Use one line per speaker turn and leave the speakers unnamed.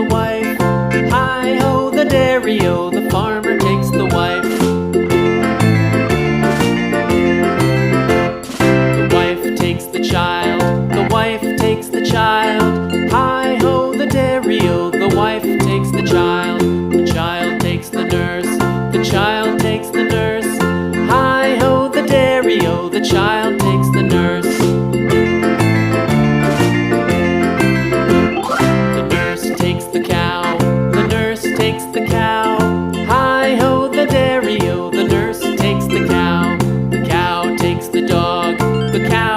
the wife. Hi-ho, the dairy-o, the farmer takes the wife. The wife takes the child, the wife takes the child. Hi-ho, the dairy-o, the wife takes the child. The child takes the nurse, the child takes the nurse. Hi-ho, the dairy-o, the child takes the nurse. The nurse takes the cow, the nurse takes the cow. Hi-ho, the dairy-o, the nurse takes the cow. The cow takes the dog, the cow